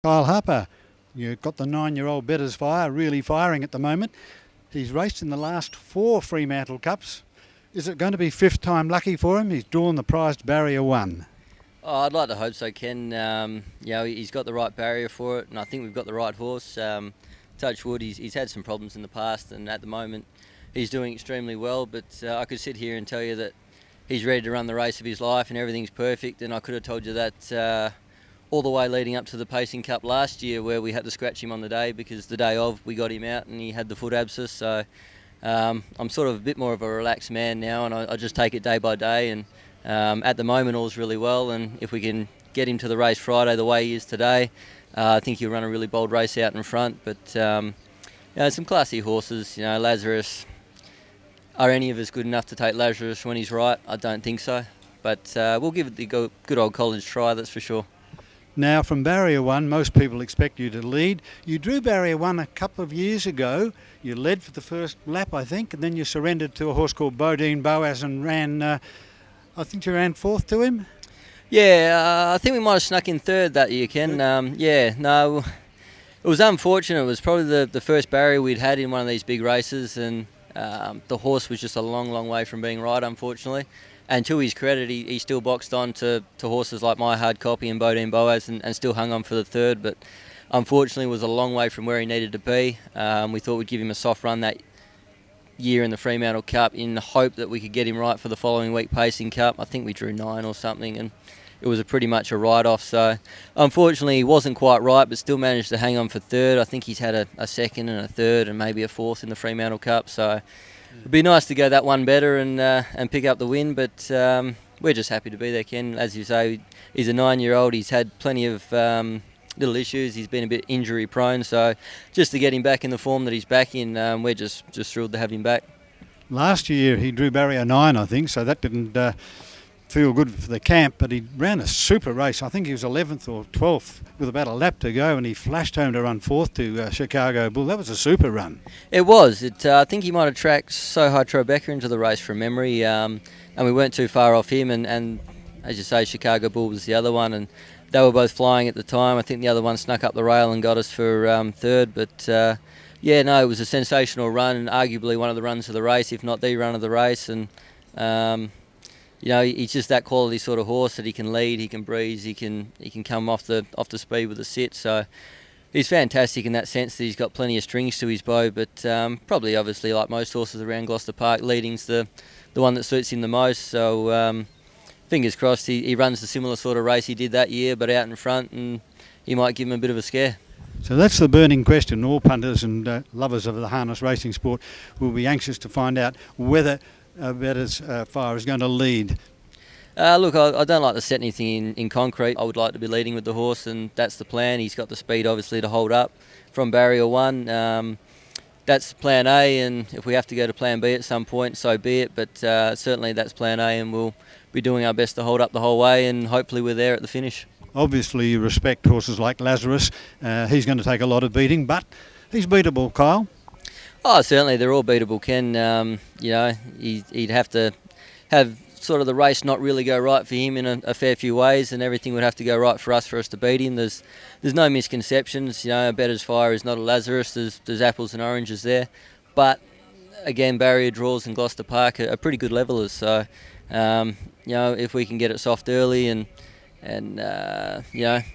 Kyle Harper, you've got the 9-year-old Bettors Fire really firing at the moment. He's raced in the last 4 Fremantle Cups. Is it going to be 5th time lucky for him? He's drawn the prized barrier 1. Oh, I'd like to hope so, Ken. He's got the right barrier for it, and I think we've got the right horse. Touch wood, he's had some problems in the past, and at the moment he's doing extremely well. But I could sit here and tell you that he's ready to run the race of his life and everything's perfect, and I could have told you that all the way leading up to the Pacing Cup last year, where we had to scratch him on the day because the day of we got him out and he had the foot abscess. So I'm sort of a bit more of a relaxed man now, and I just take it day by day. And at the moment all's really well, and if we can get him to the race Friday the way he is today, I think he'll run a really bold race out in front. But some classy horses, Lazarus. Are any of us good enough to take Lazarus when he's right? I don't think so, but we'll give it the good old college try, that's for sure. Now, from barrier 1, most people expect you to lead. You drew barrier 1 a couple of years ago. You led for the first lap, I think, and then you surrendered to a horse called Boaz and ran, I think you ran 4th to him? Yeah, I think we might have snuck in 3rd that year, Ken. It was unfortunate. It was probably the first barrier we'd had in one of these big races, and the horse was just a long, long way from being right, unfortunately. And to his credit, he still boxed on to horses like My Hard Copy and Boaz and still hung on for the 3rd, but unfortunately was a long way from where he needed to be. We thought we'd give him a soft run that year in the Fremantle Cup in the hope that we could get him right for the following week Pacing Cup. I think we drew 9 or something, and it was pretty much a write-off. So unfortunately he wasn't quite right, but still managed to hang on for 3rd. I think he's had a 2nd and a 3rd and maybe a 4th in the Fremantle Cup. So it'd be nice to go that one better and pick up the win, but we're just happy to be there, Ken. As you say, he's a 9-year-old. He's had plenty of little issues. He's been a bit injury prone, so just to get him back in the form that he's back in, we're just thrilled to have him back. Last year he drew barrier 9, I think, so that didn't feel good for the camp, but he ran a super race. I think he was 11th or 12th with about a lap to go, and he flashed home to run 4th to Chicago Bull. That was a super run. It was. I think he might have tracked Soho Tribeca into the race from memory, and we weren't too far off him, and as you say, Chicago Bull was the other one, and they were both flying at the time. I think the other one snuck up the rail and got us for 3rd, but it was a sensational run, and arguably one of the runs of the race, if not the run of the race. And he's just that quality sort of horse that he can lead, he can breeze, he can come off the speed with a sit. So he's fantastic in that sense that he's got plenty of strings to his bow. But probably, obviously, like most horses around Gloucester Park, leading's the one that suits him the most. So fingers crossed he runs the similar sort of race he did that year, but out in front, and he might give him a bit of a scare. So that's the burning question. All punters and lovers of the harness racing sport will be anxious to find out whether Bettors Fire is going to lead. Look, I don't like to set anything in concrete. I would like to be leading with the horse, and that's the plan. He's got the speed, obviously, to hold up from barrier 1. That's plan A, and if we have to go to plan B at some point, so be it. But certainly that's plan A, and we'll be doing our best to hold up the whole way, and hopefully we're there at the finish. Obviously you respect horses like Lazarus. He's going to take a lot of beating, but he's beatable, Kyle. Oh, certainly they're all beatable, Ken. He'd have to have sort of the race not really go right for him in a fair few ways, and everything would have to go right for us to beat him. There's no misconceptions. Bettors Fire is not a Lazarus. There's apples and oranges there, but again, barrier draws in Gloucester Park are pretty good levelers. So if we can get it soft early and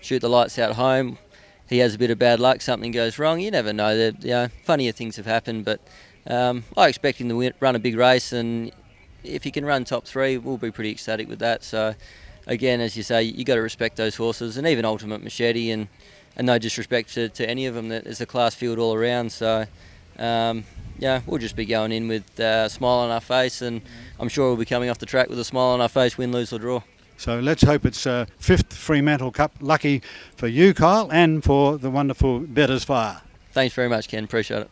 shoot the lights out home. He has a bit of bad luck, something goes wrong, you never know. Funnier things have happened, but I expect him to run a big race, and if he can run top 3, we'll be pretty ecstatic with that. So again, as you say, you got to respect those horses, and even Ultimate Machete, and no disrespect to any of them, that is a class field all around. So we'll just be going in with a smile on our face, and I'm sure we'll be coming off the track with a smile on our face, win, lose or draw. So let's hope it's 5th Fremantle Cup lucky for you, Kyle, and for the wonderful Bettors Fire. Thanks very much, Ken. Appreciate it.